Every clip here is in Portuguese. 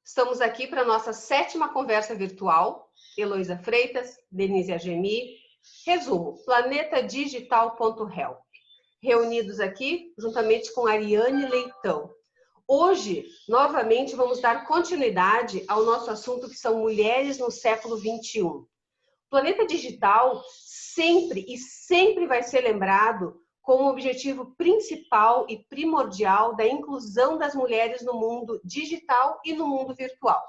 Estamos aqui para a nossa 7ª conversa virtual. Heloísa Freitas, Denise Agemi. Resumo, planetadigital.help. Reunidos aqui, juntamente com Ariane Leitão. Hoje, novamente, vamos dar continuidade ao nosso assunto, que são mulheres no século XXI. O Planeta Digital sempre vai ser lembrado como objetivo principal e primordial da inclusão das mulheres no mundo digital e no mundo virtual.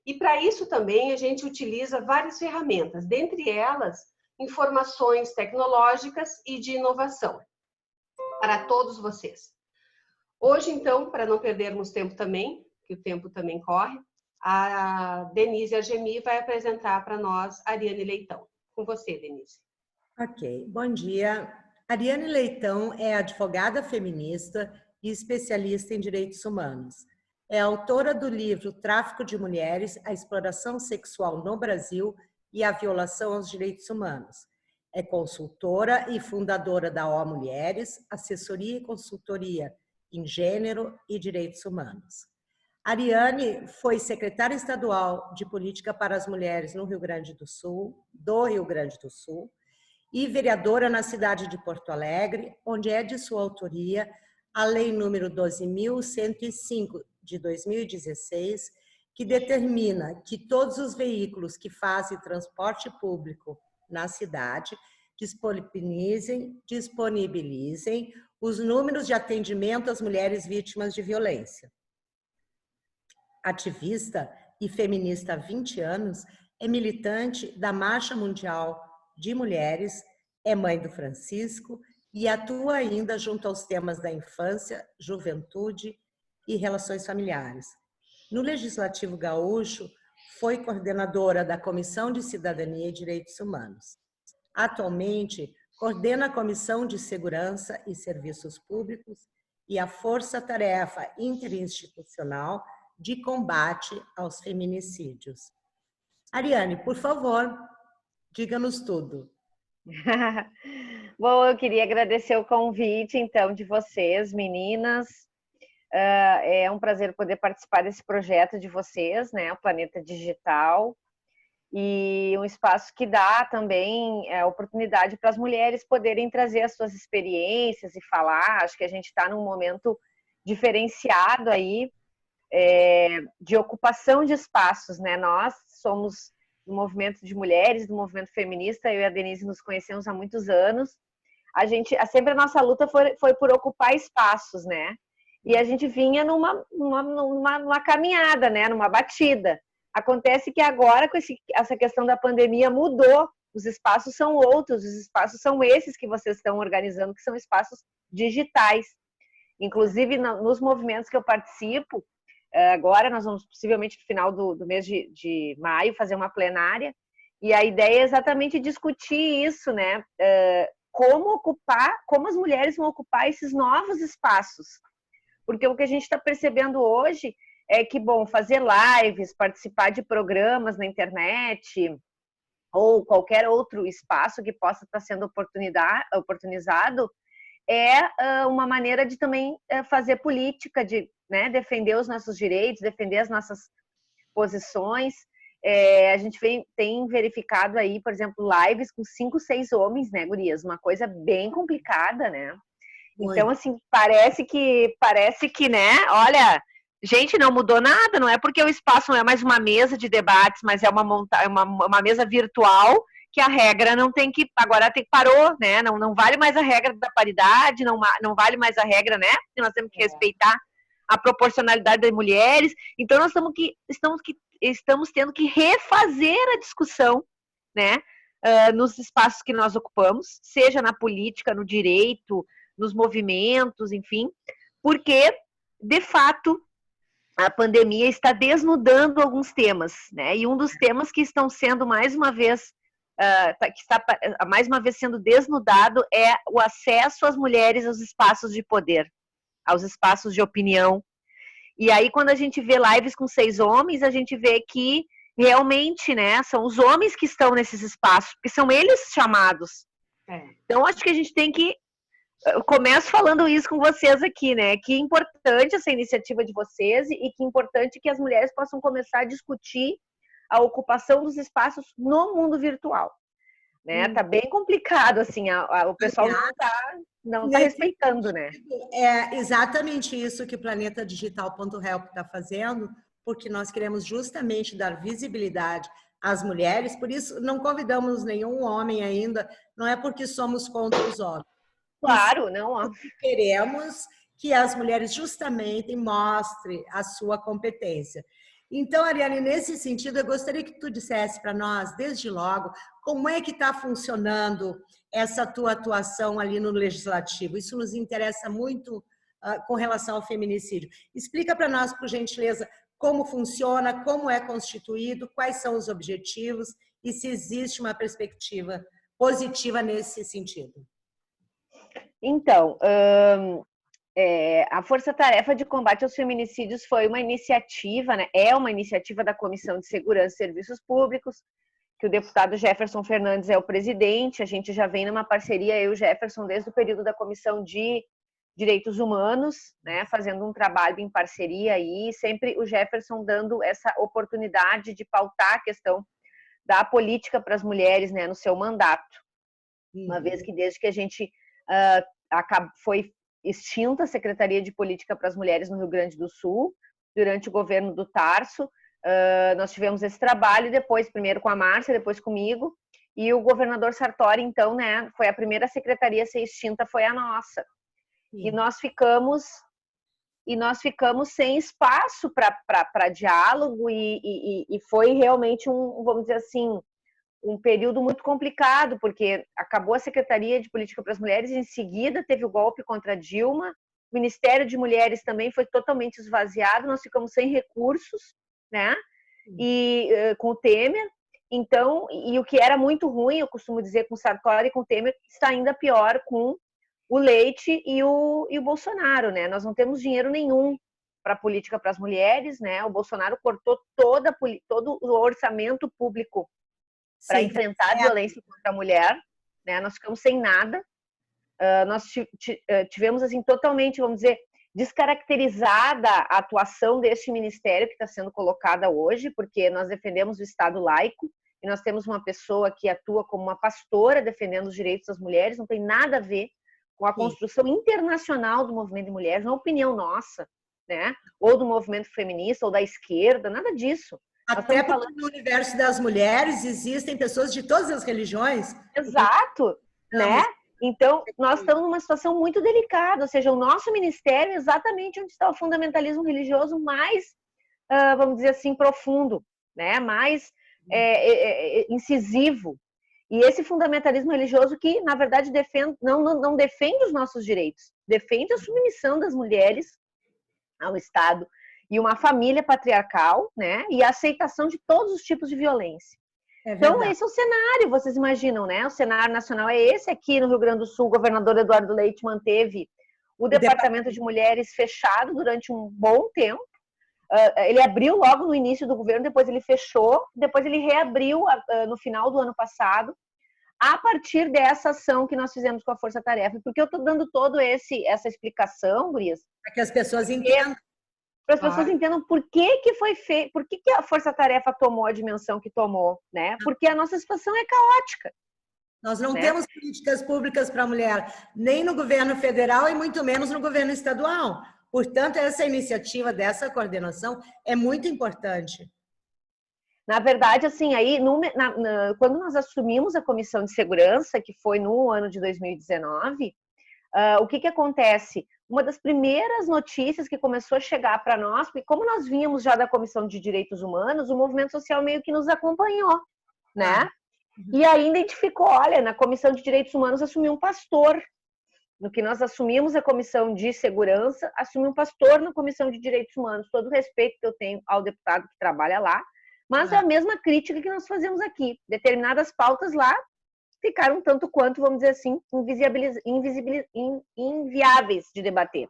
E para isso também a gente utiliza várias ferramentas, dentre elas informações tecnológicas e de inovação para todos vocês. Hoje, então, para não perdermos tempo também, que o tempo também corre, a Denise Agemi vai apresentar para nós a Ariane Leitão. Com você, Denise. Ok, bom dia. Ariane Leitão é advogada feminista e especialista em direitos humanos. É autora do livro Tráfico de Mulheres, a exploração sexual no Brasil e a violação aos direitos humanos. É consultora e fundadora da O Mulheres, assessoria e consultoria em gênero e direitos humanos. Ariane foi secretária estadual de Política para as Mulheres no Rio Grande do Sul, e vereadora na cidade de Porto Alegre, onde é de sua autoria a Lei número 12.105 de 2016, que determina que todos os veículos que fazem transporte público na cidade disponibilizem os números de atendimento às mulheres vítimas de violência. Ativista e feminista há 20 anos, é militante da Marcha Mundial de Mulheres, é mãe do Francisco e atua ainda junto aos temas da infância, juventude e relações familiares. No Legislativo Gaúcho, foi coordenadora da Comissão de Cidadania e Direitos Humanos. Atualmente, coordena a Comissão de Segurança e Serviços Públicos e a Força-Tarefa Interinstitucional de Combate aos Feminicídios. Ariane, por favor, diga-nos tudo. Bom, eu queria agradecer o convite, então, de vocês, meninas. É um prazer poder participar desse projeto de vocês, né, o Planeta Digital, e um espaço que dá também oportunidade para as mulheres poderem trazer as suas experiências e falar. Acho que a gente está num momento diferenciado aí, de ocupação de espaços, né? Nós somos do movimento de mulheres, do movimento feminista, eu e a Denise nos conhecemos há muitos anos. Sempre a nossa luta foi por ocupar espaços, né? E a gente vinha numa caminhada, né? Numa batida. Acontece que agora, com essa questão da pandemia, mudou. Os espaços são outros, os espaços são esses que vocês estão organizando, que são espaços digitais. Inclusive, nos movimentos que eu participo, agora nós vamos possivelmente no final do mês de maio fazer uma plenária, e a ideia é exatamente discutir isso, né? Como as mulheres vão ocupar esses novos espaços. Porque o que a gente está percebendo hoje é que, bom, fazer lives, participar de programas na internet ou qualquer outro espaço que possa estar sendo oportunizado é uma maneira de também fazer política, de, né, defender os nossos direitos, defender as nossas posições. A gente tem verificado aí, por exemplo, lives com 5, 6 homens, né, gurias? Uma coisa bem complicada, né? Então, assim, parece que, né, olha, gente, não mudou nada, não é porque o espaço não é mais uma mesa de debates, mas é uma mesa virtual, que a regra não tem que, agora parou, né, não vale mais a regra da paridade, não vale mais a regra, né, que nós temos que respeitar a proporcionalidade das mulheres. Então, nós estamos tendo que refazer a discussão, né, nos espaços que nós ocupamos, seja na política, no direito, nos movimentos, enfim, porque, de fato, a pandemia está desnudando alguns temas, né? E um dos temas que estão sendo mais uma vez sendo desnudado é o acesso às mulheres aos espaços de poder, aos espaços de opinião. E aí, quando a gente vê lives com 6 homens, a gente vê que realmente, né, são os homens que estão nesses espaços, porque são eles chamados. Então, acho que a gente tem que eu começo falando isso com vocês aqui, né? Que importante essa iniciativa de vocês e que importante que as mulheres possam começar a discutir a ocupação dos espaços no mundo virtual, né? Tá bem complicado, assim, o pessoal não tá respeitando, né? É exatamente isso que o planetadigital.help está fazendo, porque nós queremos justamente dar visibilidade às mulheres, por isso não convidamos nenhum homem ainda, não é porque somos contra os homens. Claro, não. Queremos que as mulheres justamente mostrem a sua competência. Então, Ariane, nesse sentido, eu gostaria que tu dissesse para nós, desde logo, como é que está funcionando essa tua atuação ali no Legislativo. Isso nos interessa muito com relação ao feminicídio. Explica para nós, por gentileza, como funciona, como é constituído, quais são os objetivos e se existe uma perspectiva positiva nesse sentido. Então, a Força Tarefa de Combate aos Feminicídios foi uma iniciativa, né? É uma iniciativa da Comissão de Segurança e Serviços Públicos, que o deputado Jefferson Fernandes é o presidente. A gente já vem numa parceria, eu e o Jefferson, desde o período da Comissão de Direitos Humanos, né? Fazendo um trabalho em parceria aí, sempre o Jefferson dando essa oportunidade de pautar a questão da política para as mulheres, né? No seu mandato. Uma vez que desde que a gente foi extinta a Secretaria de Política para as Mulheres no Rio Grande do Sul, durante o governo do Tarso, nós tivemos esse trabalho, depois, primeiro com a Márcia, depois comigo, e o governador Sartori, então, né, foi a primeira secretaria a ser extinta, foi a nossa. E nós ficamos sem espaço para diálogo e foi realmente vamos dizer assim, um período muito complicado, porque acabou a Secretaria de Política para as Mulheres, e em seguida teve o golpe contra a Dilma, o Ministério de Mulheres também foi totalmente esvaziado, nós ficamos sem recursos, né? E com o Temer, então, e o que era muito ruim, eu costumo dizer, com o Sartori e com o Temer, está ainda pior com o Leite e o Bolsonaro, né? Nós não temos dinheiro nenhum para a política para as mulheres, né? O Bolsonaro cortou todo o orçamento público para enfrentar a violência contra a mulher, né? Nós ficamos sem nada. Nós tivemos, assim, totalmente, vamos dizer, descaracterizada a atuação deste ministério que está sendo colocada hoje, porque nós defendemos o Estado laico e nós temos uma pessoa que atua como uma pastora defendendo os direitos das mulheres, não tem nada a ver com a construção internacional do movimento de mulheres, não é opinião nossa, né? Ou do movimento feminista, ou da esquerda, nada disso. Até porque no universo das mulheres existem pessoas de todas as religiões. Exato, né? Então, nós estamos numa situação muito delicada, ou seja, o nosso ministério é exatamente onde está o fundamentalismo religioso mais, vamos dizer assim, profundo, né? Mais incisivo. E esse fundamentalismo religioso que, na verdade, não defende os nossos direitos, defende a submissão das mulheres ao Estado e uma família patriarcal, né? E a aceitação de todos os tipos de violência. Então, esse é o cenário, vocês imaginam, né? O cenário nacional é esse. Aqui no Rio Grande do Sul, o governador Eduardo Leite manteve o Departamento de Mulheres fechado durante um bom tempo. Ele abriu logo no início do governo, depois ele fechou, depois ele reabriu no final do ano passado, a partir dessa ação que nós fizemos com a Força Tarefa. Porque eu estou dando toda essa explicação, gurias, para que as pessoas entendam. Para as pessoas entendam por que foi feito, por que a Força Tarefa tomou a dimensão que tomou, né? Porque a nossa situação é caótica. Nós não temos políticas públicas para a mulher, nem no governo federal e muito menos no governo estadual. Portanto, essa iniciativa dessa coordenação é muito importante. Na verdade, assim, aí, quando nós assumimos a Comissão de Segurança, que foi no ano de 2019, o que acontece? Uma das primeiras notícias que começou a chegar para nós, porque como nós vínhamos já da Comissão de Direitos Humanos, o movimento social meio que nos acompanhou, né? E aí identificou, olha, na Comissão de Direitos Humanos assumiu um pastor. No que nós assumimos a Comissão de Segurança, assumiu um pastor na Comissão de Direitos Humanos. Todo o respeito que eu tenho ao deputado que trabalha lá, mas é a mesma crítica que nós fazemos aqui. Determinadas pautas lá ficaram tanto quanto, vamos dizer assim, inviáveis de debater.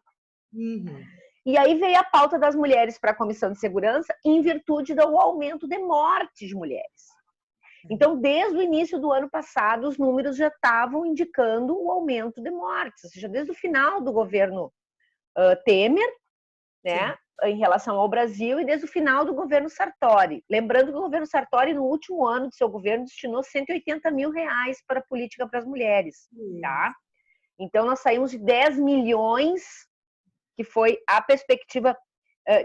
E aí veio a pauta das mulheres para a Comissão de Segurança em virtude do aumento de morte de mulheres. Então, desde o início do ano passado, os números já estavam indicando o aumento de mortes, ou seja, desde o final do governo Temer, né, em relação ao Brasil, e desde o final do governo Sartori. Lembrando que o governo Sartori, no último ano de seu governo, destinou R$180 mil para a política para as mulheres. Tá? Então, nós saímos de 10 milhões, que foi a perspectiva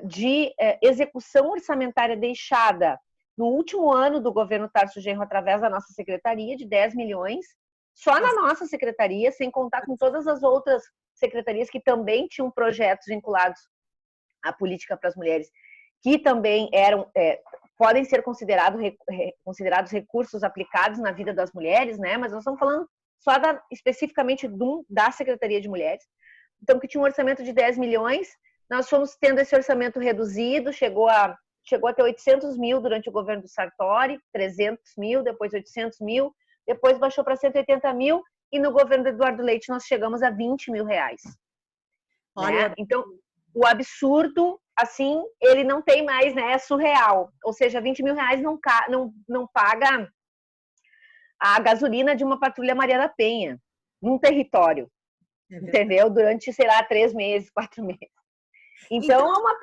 de execução orçamentária deixada no último ano do governo Tarso Genro, através da nossa secretaria, de 10 milhões, só na nossa secretaria, sem contar com todas as outras secretarias que também tinham projetos vinculados à política para as mulheres, que também podem ser considerados recursos aplicados na vida das mulheres, né? Mas nós estamos falando só especificamente da Secretaria de Mulheres. Então, que tinha um orçamento de 10 milhões, nós fomos tendo esse orçamento reduzido, chegou a ter 800 mil durante o governo do Sartori, 300 mil, depois 800 mil, depois baixou para 180 mil, e no governo do Eduardo Leite nós chegamos a 20 mil reais. Olha, né? Então, o absurdo, assim, ele não tem mais, né? É surreal. Ou seja, 20 mil reais não paga a gasolina de uma patrulha Maria da Penha, num território, entendeu? Durante, sei lá, 3 meses, 4 meses. Então, é uma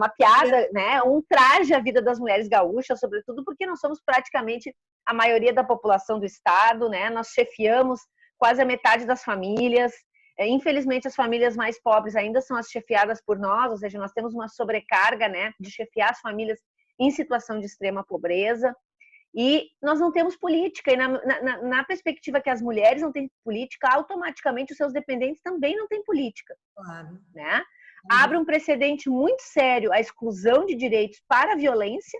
piada, né? Um traje à vida das mulheres gaúchas, sobretudo porque nós somos praticamente a maioria da população do estado, né? Nós chefiamos quase a metade das famílias. Infelizmente, as famílias mais pobres ainda são as chefiadas por nós, ou seja, nós temos uma sobrecarga, né, de chefiar as famílias em situação de extrema pobreza. E nós não temos política. E na perspectiva que as mulheres não têm política, automaticamente os seus dependentes também não têm política. Claro. Né? Abre um precedente muito sério a exclusão de direitos para a violência,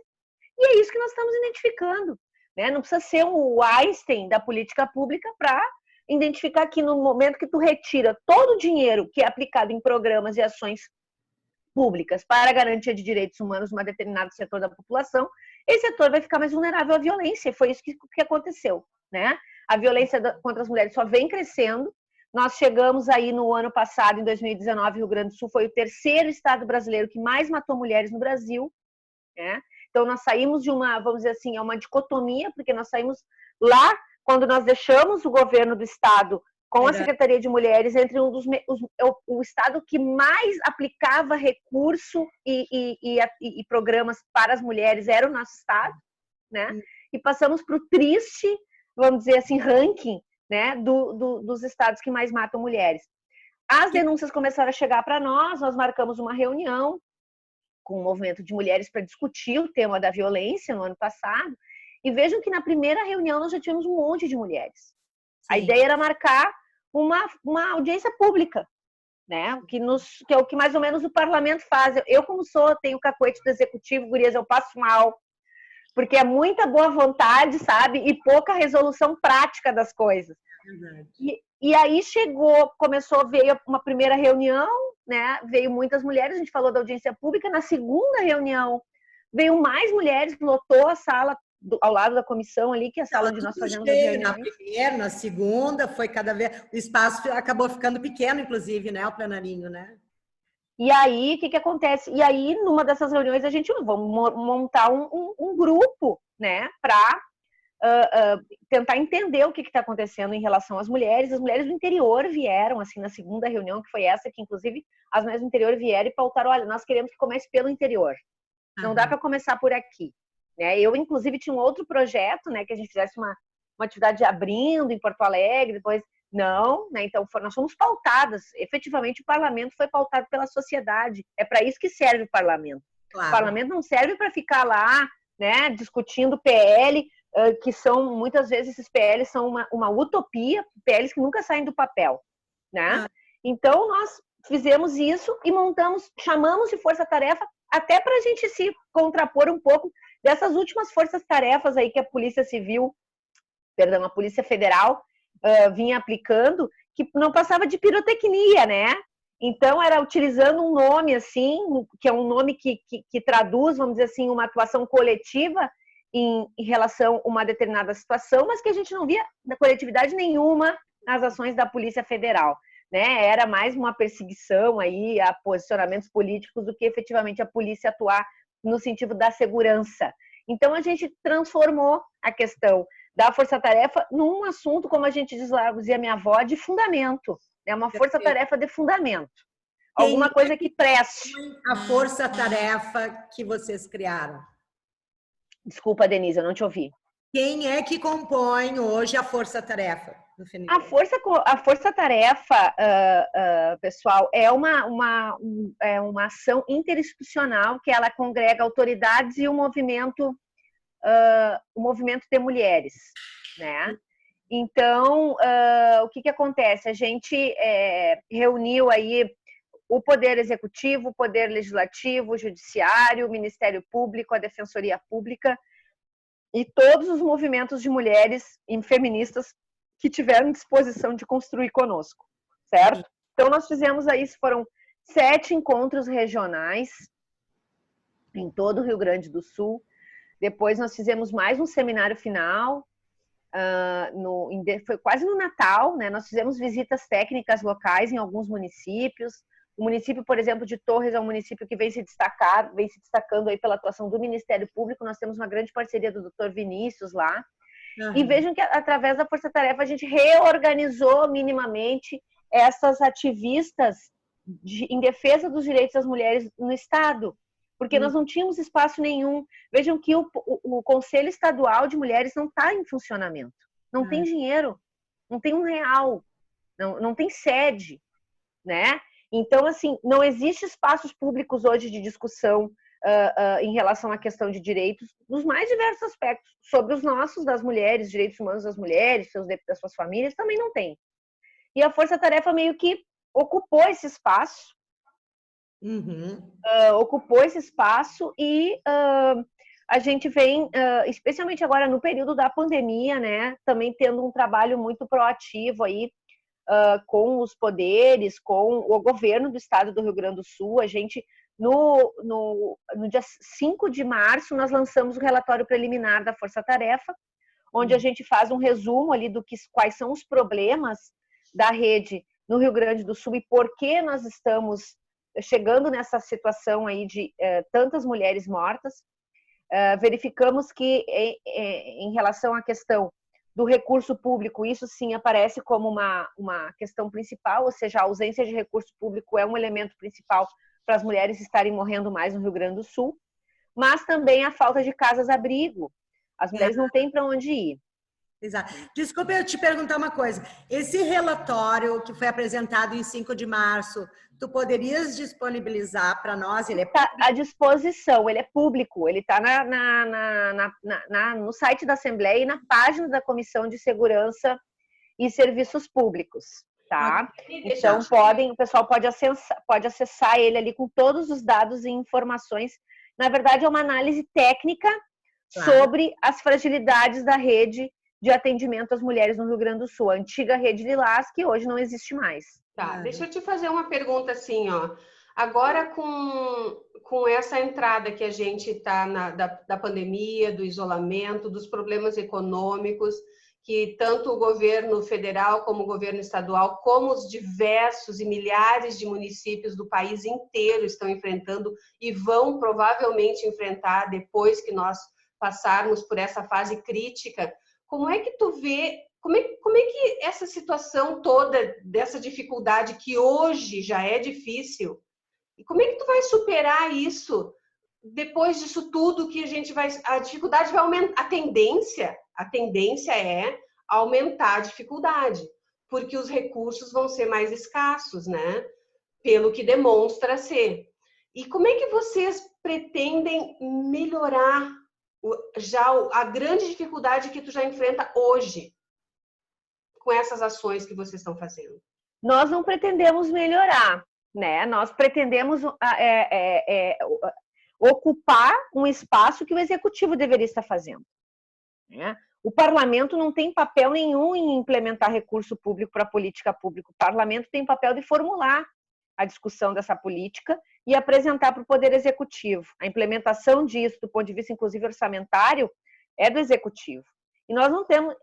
e é isso que nós estamos identificando. Né? Não precisa ser o Einstein da política pública para identificar que no momento que tu retira todo o dinheiro que é aplicado em programas e ações públicas para a garantia de direitos humanos em um determinado setor da população, esse setor vai ficar mais vulnerável à violência. E foi isso que aconteceu. Né? A violência contra as mulheres só vem crescendo. Nós chegamos aí no ano passado, em 2019, o Rio Grande do Sul foi o 3º estado brasileiro que mais matou mulheres no Brasil. Né? Então, nós saímos de uma, vamos dizer assim, uma dicotomia, porque nós saímos lá, quando nós deixamos o governo do estado com a Secretaria de Mulheres, entre o estado que mais aplicava recurso e programas para as mulheres era o nosso estado, né? E passamos para o triste, vamos dizer assim, ranking, né, dos estados que mais matam mulheres. As denúncias começaram a chegar para nós marcamos uma reunião com o movimento de mulheres para discutir o tema da violência no ano passado, e vejam que na primeira reunião nós já tínhamos um monte de mulheres. Sim. A ideia era marcar uma audiência pública, né? Que é o que mais ou menos o parlamento faz. Eu como tenho o cacoete do executivo, gurias, eu passo mal, porque é muita boa vontade, sabe? E pouca resolução prática das coisas. E aí veio uma primeira reunião, né? Veio muitas mulheres, a gente falou da audiência pública. Na segunda reunião, veio mais mulheres, lotou a sala ao lado da comissão ali, que é a sala onde nós fazemos as reuniões. Na primeira, na segunda, foi cada vez... O espaço acabou ficando pequeno, inclusive, né? O plenarinho, né? E aí, o que acontece? E aí, numa dessas reuniões, a gente vamos montar um grupo, né? Para tentar entender o que está acontecendo em relação às mulheres. As mulheres do interior vieram, assim, na segunda reunião, que foi essa, que inclusive as mulheres do interior vieram e pautaram, olha, nós queremos que comece pelo interior. Não dá para começar por aqui. Né? Eu, inclusive, tinha um outro projeto, né, que a gente fizesse uma atividade abrindo em Porto Alegre, depois não, né? Então nós fomos pautadas, efetivamente o parlamento foi pautado pela sociedade, é para isso que serve o parlamento. Claro. O parlamento não serve para ficar lá, né, discutindo PL, que são, muitas vezes esses PLs são uma utopia, PLs que nunca saem do papel, né? Então nós fizemos isso e chamamos de força-tarefa até para a gente se contrapor um pouco dessas últimas forças-tarefas aí que a Polícia Federal vinha aplicando, que não passava de pirotecnia, né? Então, era utilizando um nome, assim, que é um nome que traduz, vamos dizer assim, uma atuação coletiva em relação a uma determinada situação, mas que a gente não via coletividade nenhuma nas ações da Polícia Federal, né? Era mais uma perseguição aí a posicionamentos políticos do que efetivamente a polícia atuar no sentido da segurança. Então, a gente transformou a questão da força-tarefa num assunto, como a gente diz lá, dizia minha avó, de fundamento. É uma força-tarefa de fundamento. Alguma coisa que preste. A força-tarefa que vocês criaram? Desculpa, Denise, eu não te ouvi. Quem é que compõe hoje a força-tarefa do FNDE? A força-tarefa, pessoal, é uma ação interinstitucional que ela congrega autoridades e o movimento de mulheres, né? Então, o que acontece? A gente reuniu aí o Poder Executivo, o Poder Legislativo, o Judiciário, o Ministério Público, a Defensoria Pública e todos os movimentos de mulheres e feministas que tiveram disposição de construir conosco, certo? Então, nós fizemos aí, foram 7 encontros regionais em todo o Rio Grande do Sul. Depois nós fizemos mais um seminário final, foi quase no Natal, né? Nós fizemos visitas técnicas locais em alguns municípios. O município, por exemplo, de Torres é um município que vem se destacando aí pela atuação do Ministério Público. Nós temos uma grande parceria do Dr. Vinícius lá. Uhum. E vejam que através da Força Tarefa a gente reorganizou minimamente essas ativistas em defesa dos direitos das mulheres no Estado. Porque nós não tínhamos espaço nenhum. Vejam que o Conselho Estadual de Mulheres não está em funcionamento. Não tem dinheiro, não tem R$1, não tem sede, né? Então, assim, não existe espaços públicos hoje de discussão em relação à questão de direitos nos mais diversos aspectos. Sobre os nossos, das mulheres, direitos humanos das mulheres, das suas famílias, também não tem. E a Força Tarefa meio que ocupou esse espaço, ocupou esse espaço e a gente vem, especialmente agora no período da pandemia, né, também tendo um trabalho muito proativo aí com os poderes, com o governo do estado do Rio Grande do Sul. A gente, no dia 5 de março, nós lançamos o relatório preliminar da Força Tarefa, onde a gente faz um resumo ali quais são os problemas da rede no Rio Grande do Sul e por que nós estamos chegando nessa situação aí de tantas mulheres mortas. Verificamos que em relação à questão do recurso público, isso sim aparece como uma questão principal, ou seja, a ausência de recurso público é um elemento principal para as mulheres estarem morrendo mais no Rio Grande do Sul, mas também a falta de casas-abrigo. As mulheres não têm para onde ir. Exato. Desculpa eu te perguntar uma coisa. Esse relatório que foi apresentado em 5 de março, tu poderias disponibilizar para nós? Ele está à disposição, ele é público, ele está no site da Assembleia e na página da Comissão de Segurança e Serviços Públicos, tá? Então o pessoal pode acessar ele ali com todos os dados e informações. Na verdade, é uma análise técnica sobre as fragilidades da rede de atendimento às mulheres no Rio Grande do Sul, a antiga Rede Lilás, que hoje não existe mais. Tá, deixa eu te fazer uma pergunta assim, ó. Agora com essa entrada que a gente está da pandemia, do isolamento, dos problemas econômicos, que tanto o governo federal como o governo estadual, como os diversos e milhares de municípios do país inteiro estão enfrentando e vão provavelmente enfrentar depois que nós passarmos por essa fase crítica. Como é que tu vê, como é que essa situação toda, dessa dificuldade que hoje já é difícil, e como é que tu vai superar isso depois disso tudo que a dificuldade vai aumentar, a tendência é aumentar a dificuldade, porque os recursos vão ser mais escassos, né? Pelo que demonstra ser. E como é que vocês pretendem melhorar já a grande dificuldade que tu já enfrenta hoje com essas ações que vocês estão fazendo? Nós não pretendemos melhorar, né? Nós pretendemos ocupar um espaço que o executivo deveria estar fazendo, né? O parlamento não tem papel nenhum em implementar recurso público para política pública. O parlamento tem papel de formular a discussão dessa política e apresentar para o Poder Executivo. A implementação disso, do ponto de vista, inclusive, orçamentário, é do Executivo. E nós não temos...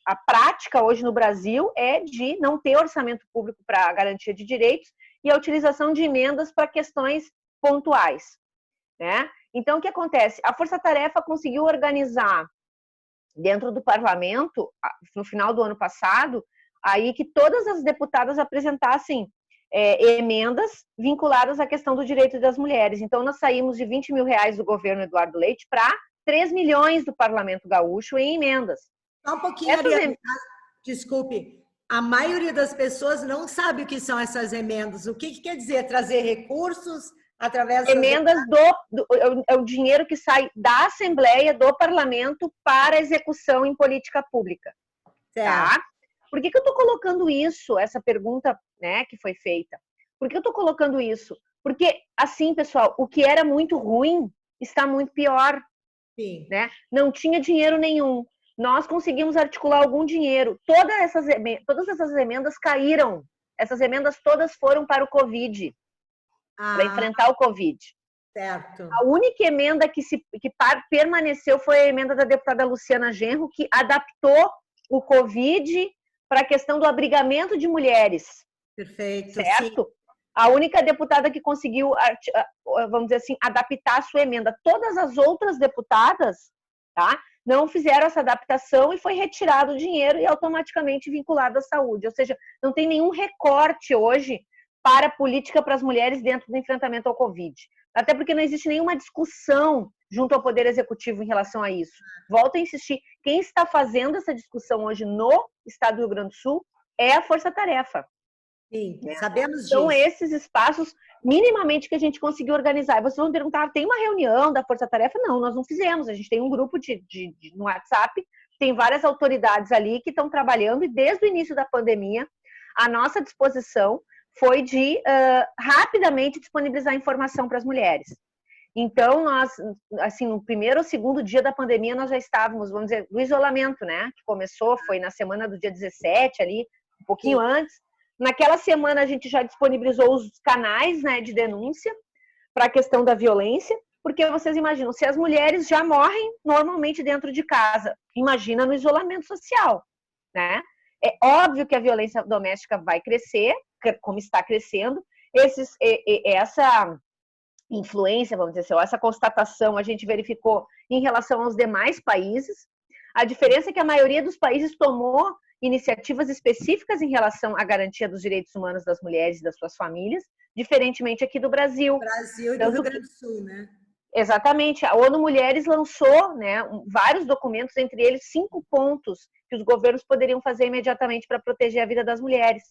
A prática hoje no Brasil é de não ter orçamento público para a garantia de direitos e a utilização de emendas para questões pontuais, né? Então, o que acontece? A Força Tarefa conseguiu organizar dentro do parlamento, no final do ano passado, aí que todas as deputadas apresentassem emendas vinculadas à questão do direito das mulheres. Então, nós saímos de 20 mil reais do governo Eduardo Leite para 3 milhões do Parlamento Gaúcho em emendas. Só um pouquinho, Ariane, desculpe. A maioria das pessoas não sabe o que são essas emendas. O que quer dizer? Trazer recursos através das emendas é o dinheiro que sai da Assembleia, do Parlamento, para execução em política pública. Certo. Tá? Por que eu estou colocando isso, essa pergunta, né, que foi feita? Por que eu estou colocando isso? Porque, assim, pessoal, o que era muito ruim está muito pior. Sim. Né? Não tinha dinheiro nenhum. Nós conseguimos articular algum dinheiro. Todas essas emendas caíram. Essas emendas todas foram para o Covid, para enfrentar o Covid. Certo. A única emenda que permaneceu foi a emenda da deputada Luciana Genro, que adaptou o Covid para a questão do abrigamento de mulheres. Perfeito. Certo? Sim. A única deputada que conseguiu, vamos dizer assim, adaptar a sua emenda. Todas as outras deputadas, tá, não fizeram essa adaptação e foi retirado o dinheiro e automaticamente vinculado à saúde. Ou seja, não tem nenhum recorte hoje para a política para as mulheres dentro do enfrentamento ao Covid. Até porque não existe nenhuma discussão junto ao Poder Executivo em relação a isso. Volto a insistir, quem está fazendo essa discussão hoje no Estado do Rio Grande do Sul é a Força Tarefa. Sim, sabemos disso. São esses espaços minimamente que a gente conseguiu organizar. Vocês vão perguntar, tem uma reunião da Força Tarefa? Não, nós não fizemos. A gente tem um grupo no WhatsApp, tem várias autoridades ali que estão trabalhando e desde o início da pandemia, a nossa disposição foi de rapidamente disponibilizar informação para as mulheres. Então, nós, assim, no primeiro ou segundo dia da pandemia, nós já estávamos, vamos dizer, do isolamento, né? Que começou, foi na semana do dia 17 ali, um pouquinho antes. Naquela semana, a gente já disponibilizou os canais, né, de denúncia para a questão da violência, porque vocês imaginam, se as mulheres já morrem normalmente dentro de casa, imagina no isolamento social, né? É óbvio que a violência doméstica vai crescer, como está crescendo. Essa influência, vamos dizer assim, ou essa constatação a gente verificou em relação aos demais países. A diferença é que a maioria dos países tomou iniciativas específicas em relação à garantia dos direitos humanos das mulheres e das suas famílias, diferentemente aqui do Brasil. Brasil e do Rio Grande do Sul, né? Exatamente. A ONU Mulheres lançou, né, vários documentos, entre eles 5 pontos que os governos poderiam fazer imediatamente para proteger a vida das mulheres.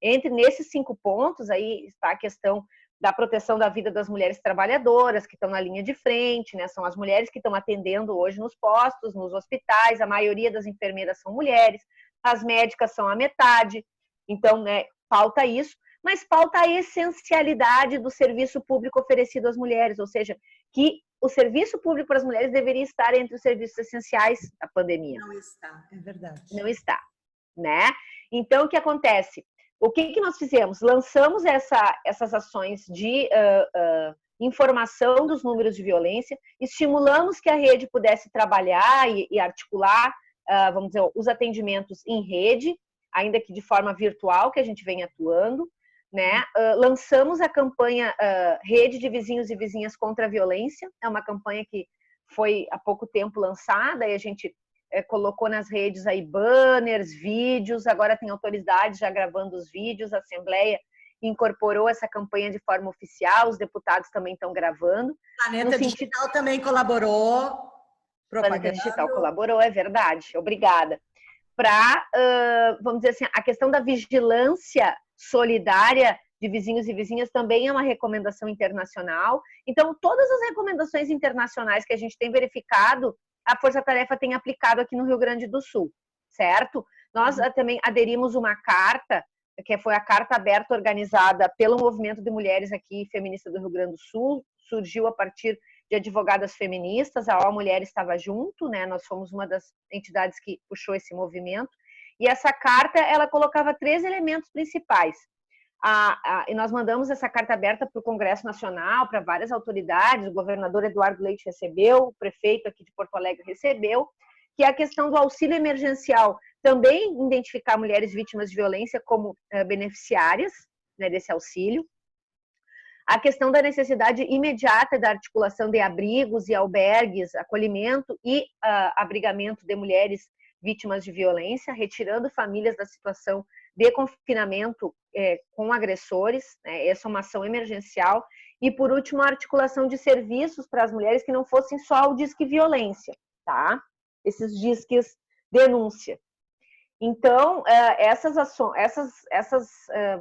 Nesses 5 pontos, aí está a questão da proteção da vida das mulheres trabalhadoras, que estão na linha de frente, né? São as mulheres que estão atendendo hoje nos postos, nos hospitais, a maioria das enfermeiras são mulheres, as médicas são a metade, então, né, falta isso, mas falta a essencialidade do serviço público oferecido às mulheres, ou seja, que o serviço público para as mulheres deveria estar entre os serviços essenciais da pandemia. Não está, é verdade. Não está, né? Então, o que acontece? O que nós fizemos? Lançamos essas ações de informação dos números de violência, estimulamos que a rede pudesse trabalhar e articular, vamos dizer, os atendimentos em rede, ainda que de forma virtual, que a gente vem atuando, né? Lançamos a campanha Rede de Vizinhos e Vizinhas contra a Violência, é uma campanha que foi há pouco tempo lançada e a gente colocou nas redes aí banners, vídeos, agora tem autoridades já gravando os vídeos, a Assembleia incorporou essa campanha de forma oficial, os deputados também estão gravando. Planeta Digital também colaborou. Planeta Digital colaborou, é verdade, obrigada. Para, vamos dizer assim, a questão da vigilância solidária de vizinhos e vizinhas também é uma recomendação internacional. Então, todas as recomendações internacionais que a gente tem verificado, a Força Tarefa tem aplicado aqui no Rio Grande do Sul, certo? Nós também aderimos uma carta, que foi a carta aberta organizada pelo Movimento de Mulheres aqui, feminista do Rio Grande do Sul, surgiu a partir de advogadas feministas, a ONU Mulher estava junto, né? Nós fomos uma das entidades que puxou esse movimento, e essa carta, ela colocava 3 elementos principais. E nós mandamos essa carta aberta para o Congresso Nacional, para várias autoridades, o governador Eduardo Leite recebeu, o prefeito aqui de Porto Alegre recebeu, que é a questão do auxílio emergencial, também identificar mulheres vítimas de violência como beneficiárias, né, desse auxílio. A questão da imediata da articulação de abrigos e albergues, acolhimento e abrigamento de mulheres vítimas de violência, retirando famílias da situação de confinamento com agressores, né? Essa é uma ação emergencial. E, por último, a articulação de serviços para as mulheres que não fossem só o Disque Violência, tá? Esses disques denúncia. Então, essas ações,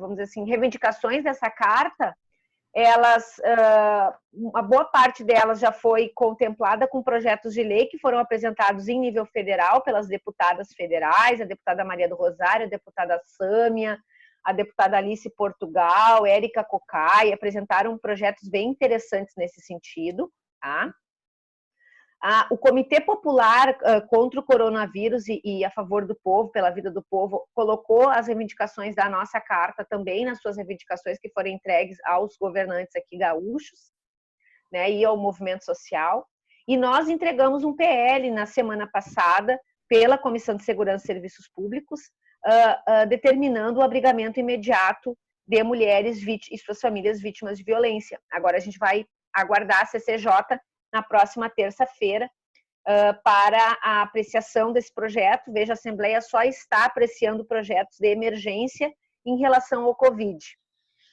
vamos dizer assim, reivindicações dessa carta, elas, uma boa parte delas já foi contemplada com projetos de lei que foram apresentados em nível federal pelas deputadas federais, a deputada Maria do Rosário, a deputada Sâmia, a deputada Alice Portugal, Érica Cocai, apresentaram projetos bem interessantes nesse sentido, tá? O Comitê Popular contra o Coronavírus e a favor do povo, pela vida do povo, colocou as reivindicações da nossa carta também nas suas reivindicações que foram entregues aos governantes aqui gaúchos, né, e ao movimento social. E nós entregamos um PL na semana passada pela Comissão de Segurança e Serviços Públicos, determinando o abrigamento imediato de mulheres e suas famílias vítimas de violência. Agora a gente vai aguardar a CCJ na próxima terça-feira, para a apreciação desse projeto. Veja, a Assembleia só está apreciando projetos de emergência em relação ao Covid.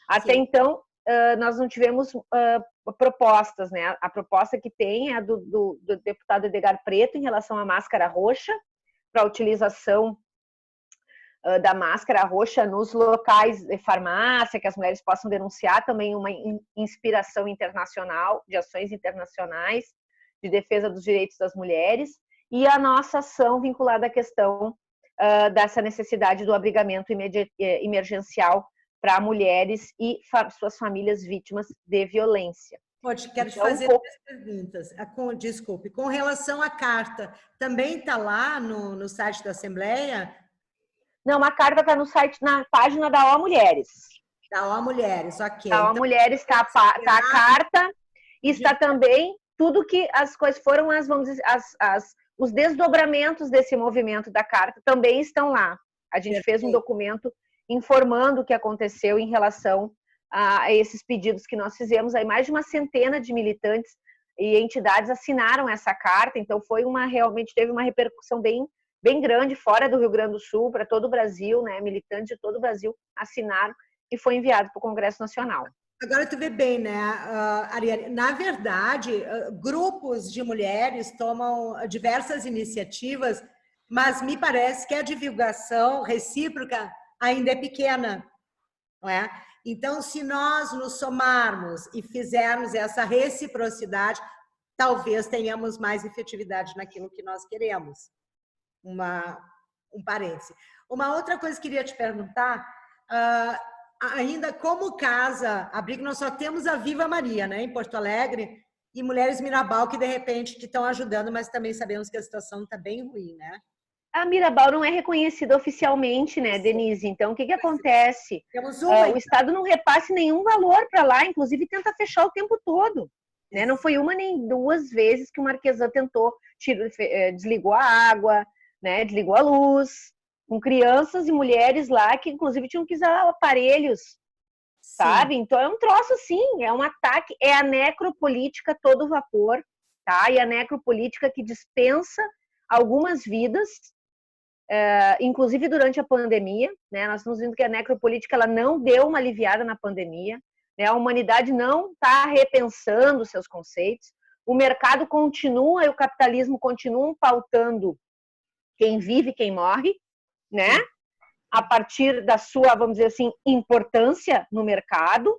Até então, nós não tivemos propostas, né? A proposta que tem é a do deputado Edgar Preto em relação à máscara roxa, para a utilização da máscara roxa nos locais de farmácia, que as mulheres possam denunciar, também uma inspiração internacional, de ações internacionais de defesa dos direitos das mulheres, e a nossa ação vinculada à questão dessa necessidade do abrigamento emergencial para mulheres e suas famílias vítimas de violência. Quero te fazer duas perguntas. Desculpe, com relação à carta, também está lá no site da Assembleia? Não, a carta está no site, na página da O Mulheres. Da O Mulheres, ok. Da O Mulheres está a carta e está também tudo que as coisas foram, vamos dizer, os desdobramentos desse movimento da carta também estão lá. A gente fez um documento informando o que aconteceu em relação a esses pedidos que nós fizemos. Aí mais de uma centena de militantes e entidades assinaram essa carta, então realmente teve uma repercussão bem grande fora do Rio Grande do Sul, para todo o Brasil, né? Militantes de todo o Brasil assinaram e foi enviado para o Congresso Nacional. Agora tu vê bem, né, Ariane? Na verdade, grupos de mulheres tomam diversas iniciativas, mas me parece que a divulgação recíproca ainda é pequena, não é? Então, se nós nos somarmos e fizermos essa reciprocidade, talvez tenhamos mais efetividade naquilo que nós queremos. Um parêntese. Uma outra coisa que eu queria te perguntar, ainda como casa abrigo, nós só temos a Viva Maria, né, em Porto Alegre, e Mulheres Mirabal, que de repente que estão ajudando, mas também sabemos que a situação está bem ruim, né? A Mirabal não é reconhecida oficialmente, né, Denise? Então, o que acontece? O Estado não repasse nenhum valor para lá, inclusive tenta fechar o tempo todo. Né? Não foi uma nem duas vezes que o Marquesã tentou, desligou a água, né, desligou a luz, com crianças e mulheres lá que, inclusive, tinham que usar aparelhos, sabe? Então, é um troço, sim, é um ataque, é a necropolítica todo vapor, tá? E a necropolítica que dispensa algumas vidas, inclusive durante a pandemia, né? Nós estamos vendo que a necropolítica ela não deu uma aliviada na pandemia, né? A humanidade não está repensando seus conceitos, o mercado continua e o capitalismo continuam pautando quem vive e quem morre, né? A partir da sua, vamos dizer assim, importância no mercado,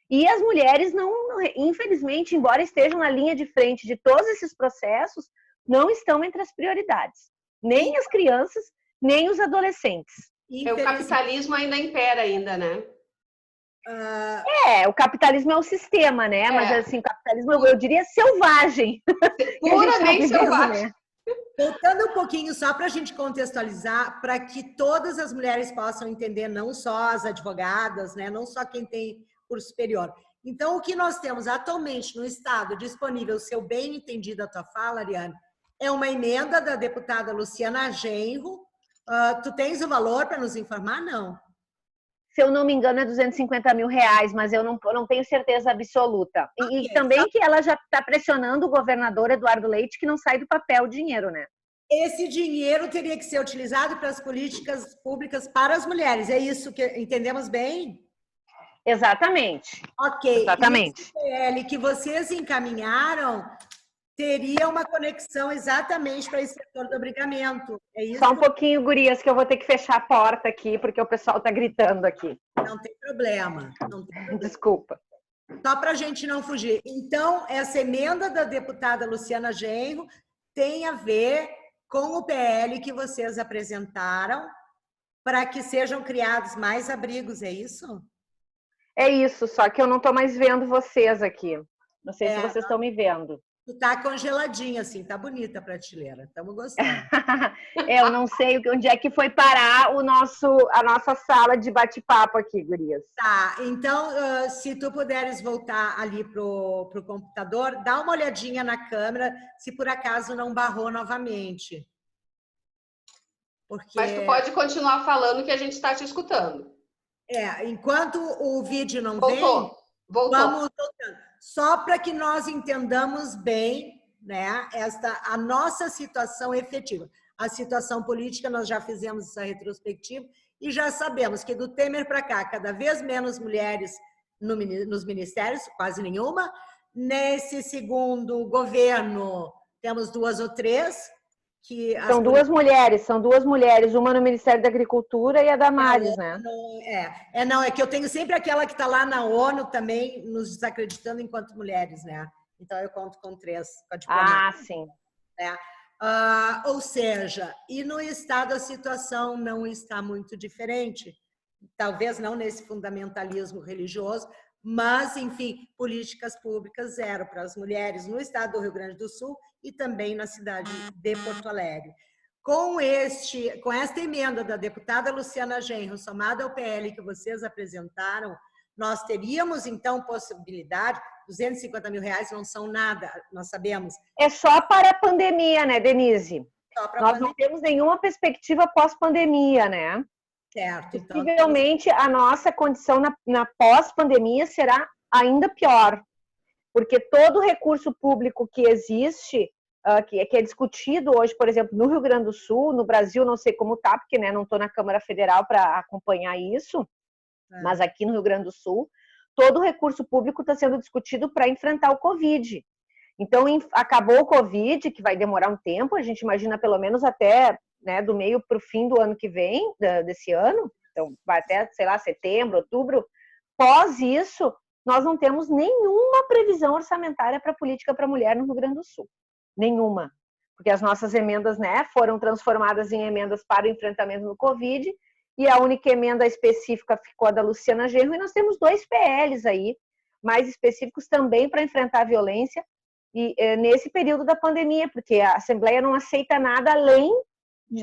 e as mulheres não, infelizmente, embora estejam na linha de frente de todos esses processos, não estão entre as prioridades. Nem as crianças, nem os adolescentes. O capitalismo ainda impera ainda, né? O capitalismo é o sistema, né? Mas assim, o capitalismo, eu diria, selvagem. Puramente selvagem. Né? Voltando um pouquinho só para a gente contextualizar, para que todas as mulheres possam entender, não só as advogadas, né? Não só quem tem curso superior. Então, o que nós temos atualmente no Estado disponível, se eu bem entendi da tua fala, Ariane, é uma emenda da deputada Luciana Genro. Tu tens o valor para nos informar? Não. se eu não me engano, é 250 mil reais, mas eu não tenho certeza absoluta. E também que ela já está pressionando o governador Eduardo Leite que não sai do papel o dinheiro, né? Esse dinheiro teria que ser utilizado para as políticas públicas para as mulheres. É isso que entendemos bem? Exatamente. Ok. Exatamente. E esse PL que vocês encaminharam teria uma conexão exatamente para esse setor do abrigamento. É isso? Só um pouquinho, gurias, que eu vou ter que fechar a porta aqui, porque o pessoal está gritando aqui. Não tem problema. Não tem problema. Desculpa. Só para a gente não fugir. Então, essa emenda da deputada Luciana Genro tem a ver com o PL que vocês apresentaram para que sejam criados mais abrigos, é isso? É isso, só que eu não estou mais vendo vocês aqui. Não sei se vocês estão me vendo. Tu tá congeladinha, assim, tá bonita a prateleira. Estamos gostando. Eu não sei onde é que foi parar a nossa sala de bate-papo aqui, gurias. Tá, então, se tu puderes voltar ali pro computador, dá uma olhadinha na câmera, se por acaso não barrou novamente. Porque... Mas tu pode continuar falando que a gente está te escutando. Enquanto o vídeo não Voltou. Vamos voltando. Só para que nós entendamos bem, né, a nossa situação efetiva. A situação política, nós já fizemos essa retrospectiva e já sabemos que do Temer para cá, cada vez menos mulheres nos ministérios, quase nenhuma. Nesse segundo governo, temos 2 ou 3. São duas mulheres, uma no Ministério da Agricultura e a Damares, né? É que eu tenho sempre aquela que está lá na ONU também nos desacreditando enquanto mulheres, né? Então eu conto com 3. Sim. Ou seja, e no Estado a situação não está muito diferente. Talvez não nesse fundamentalismo religioso, mas, enfim, políticas públicas zero para as mulheres no estado do Rio Grande do Sul e também na cidade de Porto Alegre. Com esta emenda da deputada Luciana Genro, somada ao PL que vocês apresentaram, nós teríamos, então, possibilidade, 250 mil reais não são nada, nós sabemos. É só para a pandemia, né, Denise? Nós não temos nenhuma perspectiva pós-pandemia, né? Certo. Possivelmente, a nossa condição na pós-pandemia será ainda pior, porque todo recurso público que existe, que é discutido hoje, por exemplo, no Rio Grande do Sul, no Brasil, não sei como está, porque né, não estou na Câmara Federal para acompanhar isso, mas aqui no Rio Grande do Sul, todo recurso público está sendo discutido para enfrentar o Covid. Então, acabou o Covid, que vai demorar um tempo, a gente imagina pelo menos até... né, do meio para o fim do ano que vem, desse ano, então vai até, sei lá, setembro, outubro. Pós isso, nós não temos nenhuma previsão orçamentária para a política para a mulher no Rio Grande do Sul. Nenhuma. Porque as nossas emendas, né, foram transformadas em emendas para o enfrentamento do Covid, e a única emenda específica ficou a da Luciana Genro, e nós temos 2 PLs aí, mais específicos também para enfrentar a violência, e nesse período da pandemia, porque a Assembleia não aceita nada além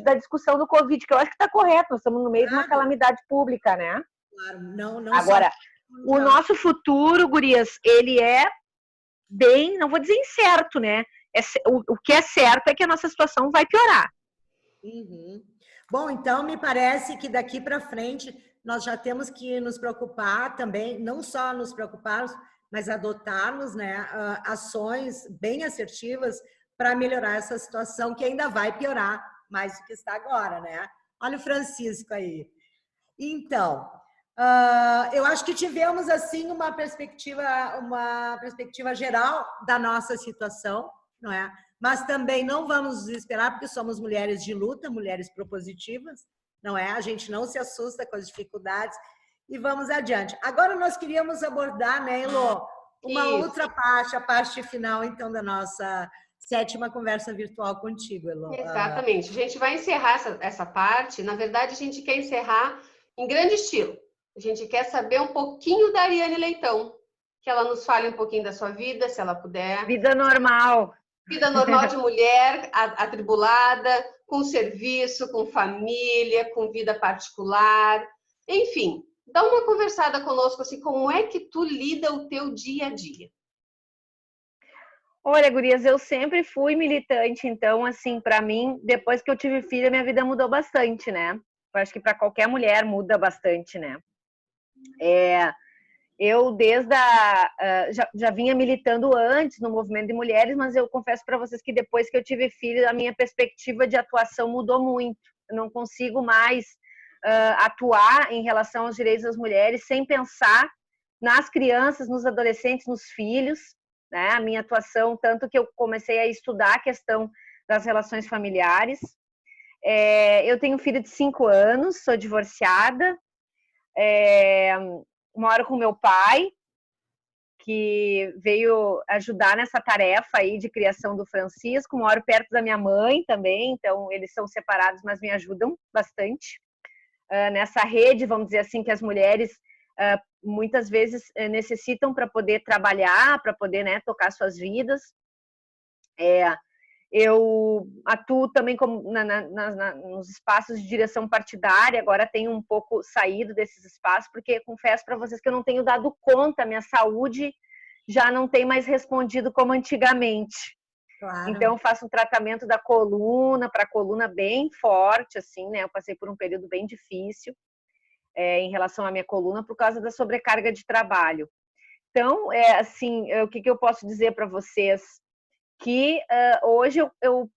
da discussão do Covid, que eu acho que está correto, nós estamos no meio de uma calamidade pública, né? Claro, não. Agora, o nosso futuro, gurias, ele é bem, não vou dizer incerto, né? O que é certo é que a nossa situação vai piorar. Uhum. Bom, então me parece que daqui para frente nós já temos que nos preocupar também, não só nos preocuparmos, mas adotarmos, né, ações bem assertivas para melhorar essa situação que ainda vai piorar mais do que está agora, né? Olha o Francisco aí. Então, eu acho que tivemos, assim, uma perspectiva geral da nossa situação, não é? Mas também não vamos desesperar, porque somos mulheres de luta, mulheres propositivas, não é? A gente não se assusta com as dificuldades e vamos adiante. Agora nós queríamos abordar, né, Elô, uma outra parte, a parte final, então, da nossa 7ª conversa virtual contigo, Elô. Exatamente. A gente vai encerrar essa parte. Na verdade, a gente quer encerrar em grande estilo. A gente quer saber um pouquinho da Ariane Leitão. Que ela nos fale um pouquinho da sua vida, se ela puder. Vida normal. Vida normal de mulher, atribulada, com serviço, com família, com vida particular. Enfim, dá uma conversada conosco, assim, como é que tu lida o teu dia a dia? Olha, gurias, eu sempre fui militante, então, assim, para mim, depois que eu tive filha, minha vida mudou bastante, né? Eu acho que para qualquer mulher muda bastante, né? Eu já vinha militando antes no movimento de mulheres, mas eu confesso para vocês que depois que eu tive filho, a minha perspectiva de atuação mudou muito. Eu não consigo mais atuar em relação aos direitos das mulheres sem pensar nas crianças, nos adolescentes, nos filhos, né? A minha atuação, tanto que eu comecei a estudar a questão das relações familiares. Eu tenho um filho de 5 anos, sou divorciada, moro com meu pai, que veio ajudar nessa tarefa aí de criação do Francisco, moro perto da minha mãe também, então eles são separados, mas me ajudam bastante nessa rede, vamos dizer assim, que as mulheres muitas vezes necessitam para poder trabalhar, para poder, né, tocar suas vidas. Eu atuo também como nos espaços de direção partidária, agora tenho um pouco saído desses espaços, porque confesso para vocês que eu não tenho dado conta, minha saúde já não tem mais respondido como antigamente. Claro. Então, eu faço um tratamento da coluna, para a coluna bem forte, assim, né? Eu passei por um período bem difícil em relação à minha coluna por causa da sobrecarga de trabalho. Então, assim, o que eu posso dizer para vocês? Que hoje eu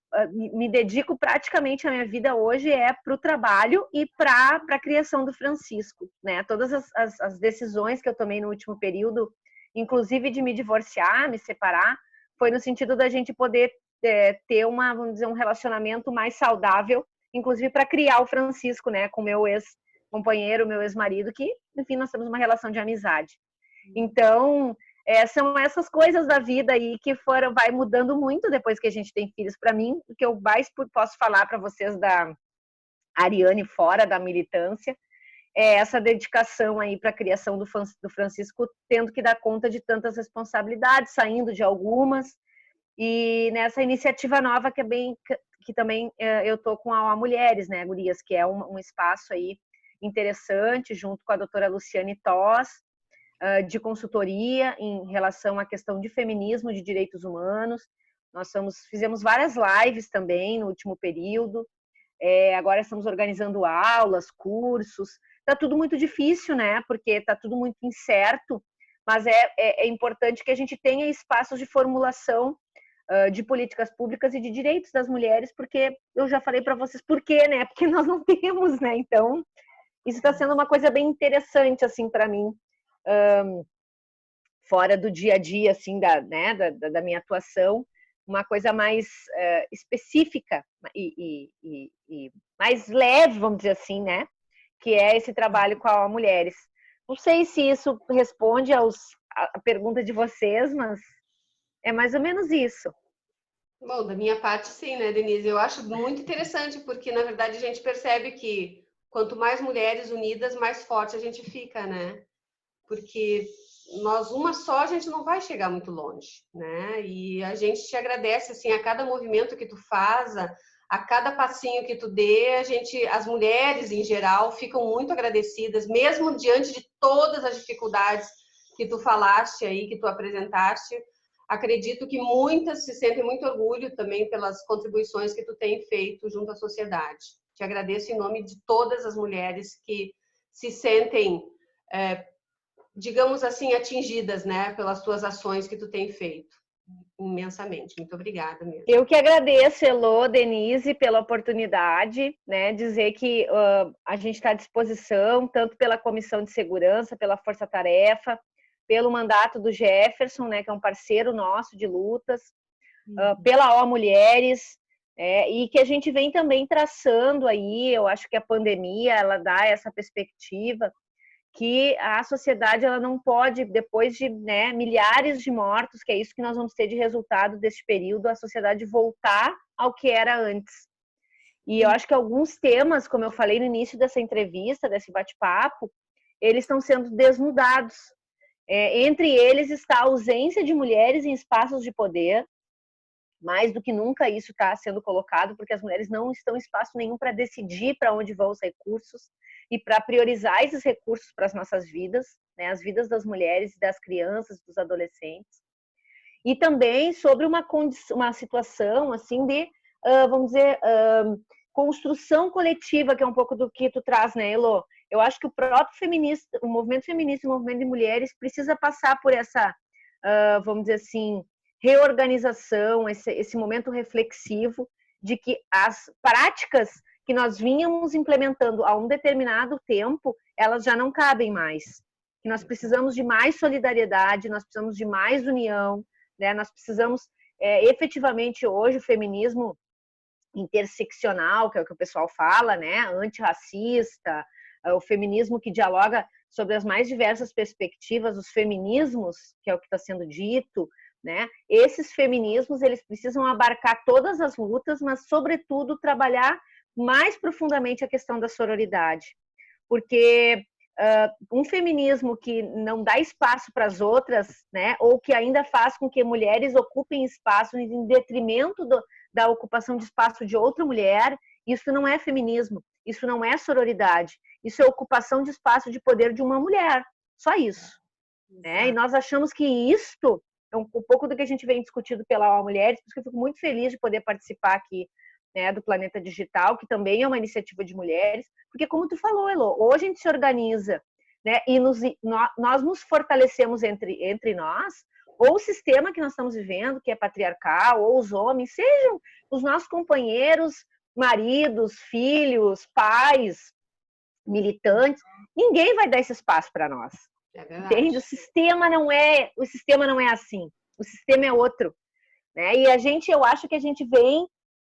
me dedico praticamente, a minha vida hoje para o trabalho e para a criação do Francisco, né? Todas as decisões que eu tomei no último período, inclusive de me divorciar, me separar, foi no sentido da gente poder ter vamos dizer, um relacionamento mais saudável, inclusive para criar o Francisco, né? Com meu ex-companheiro, meu ex-marido, que, enfim, nós temos uma relação de amizade. Então, são essas coisas da vida aí que vai mudando muito depois que a gente tem filhos. Para mim, o que eu mais posso falar para vocês da Ariane fora da militância é essa dedicação aí para a criação do Francisco, tendo que dar conta de tantas responsabilidades, saindo de algumas, e nessa iniciativa nova que também eu tô com a Mulheres, né, Gurias, que é um espaço aí interessante, junto com a doutora Luciane Toss, de consultoria em relação à questão de feminismo, de direitos humanos. Nós fizemos várias lives também no último período. Agora estamos organizando aulas, cursos. Está tudo muito difícil, né? Porque está tudo muito incerto, mas é importante que a gente tenha espaços de formulação de políticas públicas e de direitos das mulheres, porque eu já falei para vocês por quê, né? Porque nós não temos, né? Então, isso está sendo uma coisa bem interessante, assim, para mim, fora do dia a dia, assim, da minha atuação, uma coisa mais específica e mais leve, vamos dizer assim, né? Que é esse trabalho com a Mulheres. Não sei se isso responde a pergunta de vocês, mas é mais ou menos isso. Bom, da minha parte, sim, né, Denise? Eu acho muito interessante, porque, na verdade, a gente percebe que quanto mais mulheres unidas, mais forte a gente fica, né? Porque nós, uma só, a gente não vai chegar muito longe, né? E a gente te agradece, assim, a cada movimento que tu faça, a cada passinho que tu dê, as mulheres, em geral, ficam muito agradecidas, mesmo diante de todas as dificuldades que tu falaste aí, que tu apresentaste. Acredito que muitas se sentem muito orgulho também pelas contribuições que tu tem feito junto à sociedade. Te agradeço em nome de todas as mulheres que se sentem, digamos assim, atingidas, né, pelas tuas ações que tu tem feito. Imensamente. Muito obrigada mesmo. Eu que agradeço, Elô, Denise, pela oportunidade, né, dizer que a gente está à disposição, tanto pela Comissão de Segurança, pela Força Tarefa, pelo mandato do Jefferson, né, que é um parceiro nosso de lutas, pela O Mulheres, e que a gente vem também traçando aí, eu acho que a pandemia, ela dá essa perspectiva que a sociedade, ela não pode, depois de, né, milhares de mortos, que é isso que nós vamos ter de resultado deste período, a sociedade voltar ao que era antes. E eu acho que alguns temas, como eu falei no início dessa entrevista, desse bate-papo, eles estão sendo desnudados. Entre eles está a ausência de mulheres em espaços de poder. Mais do que nunca isso está sendo colocado, porque as mulheres não estão em espaço nenhum para decidir para onde vão os recursos e para priorizar esses recursos para as nossas vidas, né, as vidas das mulheres, das crianças, dos adolescentes. E também sobre uma situação assim de, vamos dizer, construção coletiva, que é um pouco do que tu traz, né, Elô? eu acho que o próprio feminista, o movimento feminista e o movimento de mulheres precisa passar por essa, vamos dizer assim, reorganização, esse momento reflexivo de que as práticas que nós vínhamos implementando há um determinado tempo, elas já não cabem mais. Que nós precisamos de mais solidariedade, nós precisamos de mais união, né? Nós precisamos, efetivamente, hoje, o feminismo interseccional, que é o que o pessoal fala, né? Antirracista, o feminismo que dialoga sobre as mais diversas perspectivas, os feminismos, que é o que está sendo dito, né? Esses feminismos, eles precisam abarcar todas as lutas, mas, sobretudo, trabalhar mais profundamente a questão da sororidade. Porque um feminismo que não dá espaço para as outras, né? Ou que ainda faz com que mulheres ocupem espaço em detrimento da ocupação de espaço de outra mulher, isso não é feminismo, isso não é sororidade, isso é ocupação de espaço de poder de uma mulher, só isso. Né? E nós achamos que isto é um pouco do que a gente vem discutindo pela Mulheres, por isso que eu fico muito feliz de poder participar aqui, né, do Planeta Digital, que também é uma iniciativa de mulheres, porque como tu falou, Elô, hoje a gente se organiza, né, e nós nos fortalecemos entre nós, ou o sistema que nós estamos vivendo, que é patriarcal, ou os homens, sejam os nossos companheiros, maridos, filhos, pais, militantes, ninguém vai dar esse espaço para nós. Entende? O sistema não é assim, o sistema é outro, né? E eu acho que a gente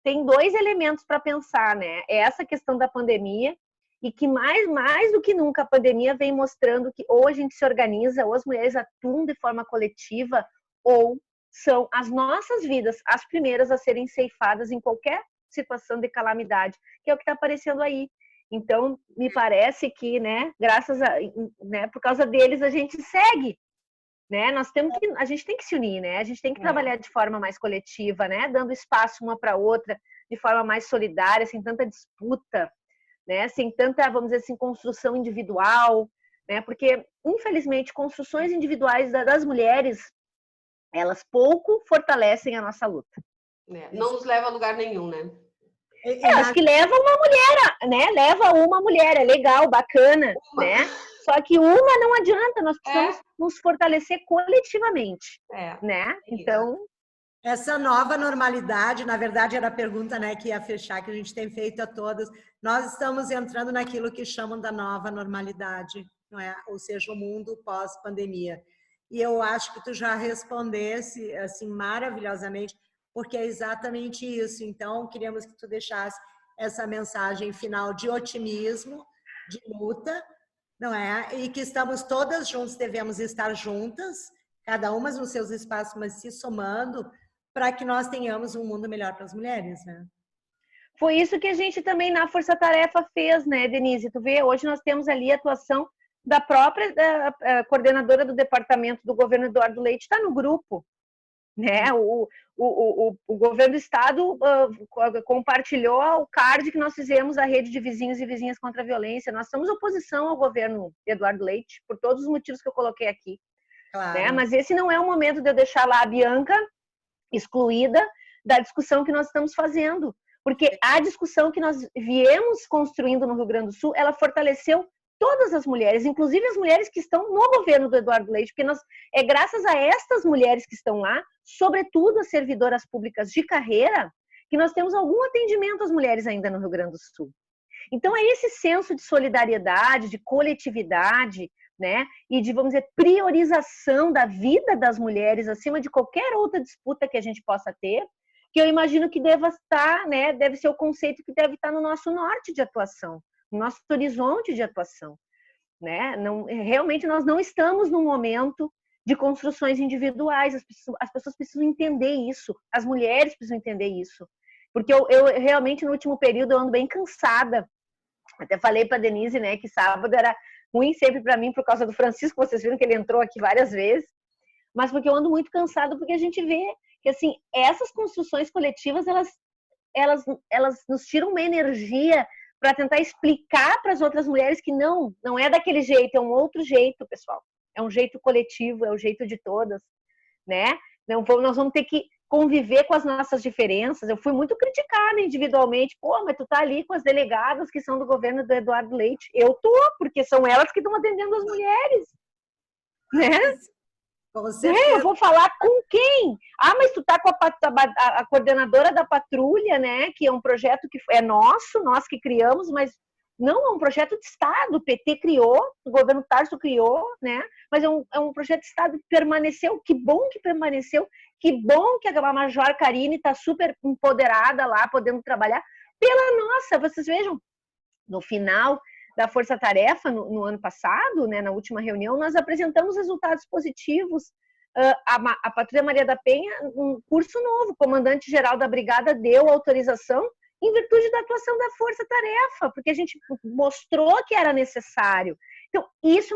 tem dois elementos para pensar, né? É essa questão da pandemia, e que mais do que nunca a pandemia vem mostrando que ou a gente se organiza, ou as mulheres atuam de forma coletiva, ou são as nossas vidas as primeiras a serem ceifadas em qualquer situação de calamidade, que é o que está aparecendo aí. Então, me parece que, né, por causa deles a gente segue, né? A gente tem que se unir, né? A gente tem que trabalhar de forma mais coletiva, né? Dando espaço uma para outra, de forma mais solidária, sem tanta disputa, né? Sem tanta, vamos dizer assim, construção individual, né? Porque, infelizmente, construções individuais das mulheres, elas pouco fortalecem a nossa luta. Não nos leva a lugar nenhum, né? Eu acho que leva uma mulher, né? Leva uma mulher, é legal, bacana, né? Só que uma não adianta, nós precisamos nos fortalecer coletivamente, né? Então... Essa nova normalidade, na verdade, era a pergunta, né, que ia fechar, que a gente tem feito a todas. Nós estamos entrando naquilo que chamam da nova normalidade, não é? Ou seja, o mundo pós-pandemia. E eu acho que tu já respondesse, assim, maravilhosamente, porque é exatamente isso. Então, queríamos que tu deixasse essa mensagem final de otimismo, de luta, não é? E que estamos todas juntas, devemos estar juntas, cada uma nos seus espaços, mas se somando, para que nós tenhamos um mundo melhor para as mulheres, né? Foi isso que a gente também na Força Tarefa fez, né, Denise? Tu vê, hoje nós temos ali a atuação da própria coordenadora do departamento do governo Eduardo Leite, está no grupo, né? O governo do estado compartilhou o card que nós fizemos a rede de vizinhos e vizinhas contra a violência. Nós somos oposição ao governo Eduardo Leite, por todos os motivos que eu coloquei aqui. Claro. Né? Mas esse não é o momento de eu deixar lá a Bianca excluída da discussão que nós estamos fazendo. Porque a discussão que nós viemos construindo no Rio Grande do Sul, ela fortaleceu todas as mulheres, inclusive as mulheres que estão no governo do Eduardo Leite, porque é graças a estas mulheres que estão lá, sobretudo as servidoras públicas de carreira, que nós temos algum atendimento às mulheres ainda no Rio Grande do Sul. Então, é esse senso de solidariedade, de coletividade, né? E de, vamos dizer, priorização da vida das mulheres acima de qualquer outra disputa que a gente possa ter, que eu imagino que deva estar, né? Deve ser o conceito que deve estar no nosso norte de atuação, no nosso horizonte de atuação, né? Não, realmente nós não estamos num momento de construções individuais, as pessoas precisam entender isso, as mulheres precisam entender isso, porque eu realmente no último período eu ando bem cansada. Até falei para a Denise, né, que sábado era ruim sempre para mim por causa do Francisco, vocês viram que ele entrou aqui várias vezes, mas porque eu ando muito cansada, porque a gente vê que assim, essas construções coletivas, elas nos tiram uma energia para tentar explicar para as outras mulheres que não é daquele jeito, é um outro jeito, pessoal. É um jeito coletivo, é o jeito de todas, né? Nós vamos ter que conviver com as nossas diferenças. Eu fui muito criticada individualmente. Pô, mas tu tá ali com as delegadas que são do governo do Eduardo Leite. Eu tô, porque são elas que estão atendendo as mulheres, né? Com certeza. Eu vou falar com quem? Ah, mas tu tá com a coordenadora da patrulha, né? Que é um projeto que é nosso, nós que criamos, mas não, é um projeto de Estado. O PT criou, o governo Tarso criou, né? Mas é um projeto de Estado que permaneceu. Que bom que permaneceu. Que bom que a Major Karine está super empoderada lá, podendo trabalhar pela nossa. Vocês vejam, no final da Força Tarefa, no ano passado, né, na última reunião, nós apresentamos resultados positivos. A Patrulha Maria da Penha, um curso novo, o comandante-geral da Brigada deu autorização em virtude da atuação da Força Tarefa, porque a gente mostrou que era necessário. Então, isso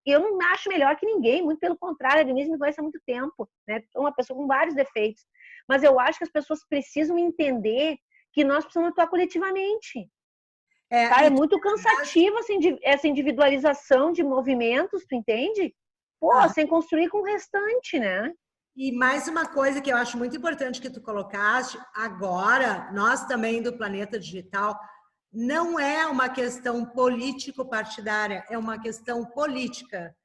eu não acho melhor que ninguém, muito pelo contrário, a Denise me conhece há muito tempo, né? Uma pessoa com vários defeitos. Mas eu acho que as pessoas precisam entender que nós precisamos atuar coletivamente. É muito cansativa essa individualização de movimentos, tu entende? Pô, sem construir com o restante, né? E mais uma coisa que eu acho muito importante que tu colocaste, agora, nós também do Planeta Digital, não é uma questão político-partidária, é uma questão política.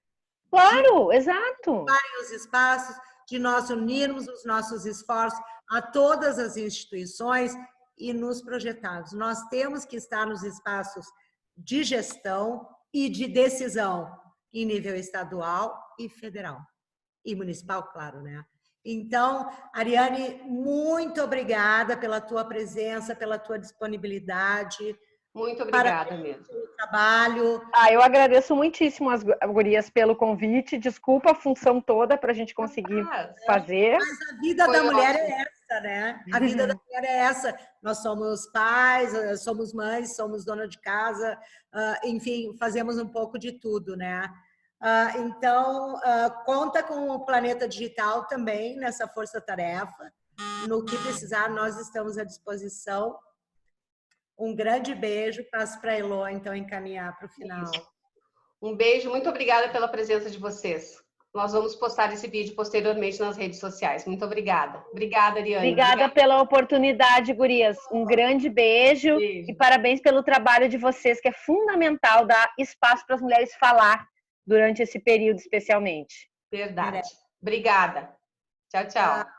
Claro, exato. Os espaços, de nós unirmos os nossos esforços a todas as instituições e nos projetarmos. Nós temos que estar nos espaços de gestão e de decisão em nível estadual e federal. E municipal, claro, né? Então, Ariane, muito obrigada pela tua presença, pela tua disponibilidade. Muito obrigada mesmo. Pelo trabalho. Eu agradeço muitíssimo as gurias pelo convite. Desculpa a função toda para a gente conseguir fazer. Mas a vida da mulher é essa, né? A vida da mulher é essa. Nós somos pais, somos mães, somos dona de casa, enfim, fazemos um pouco de tudo, né? Então, conta com o Planeta Digital também nessa força-tarefa. No que precisar, nós estamos à disposição. Um grande beijo. Passo para a Elô, então, encaminhar para o final. Isso. Um beijo, muito obrigada pela presença de vocês. Nós vamos postar esse vídeo posteriormente nas redes sociais. Muito obrigada. Obrigada, Ariane. Obrigada pela oportunidade, gurias. Um grande beijo e parabéns pelo trabalho de vocês, que é fundamental dar espaço para as mulheres falar durante esse período, especialmente. Verdade. Obrigada. Tchau, tchau.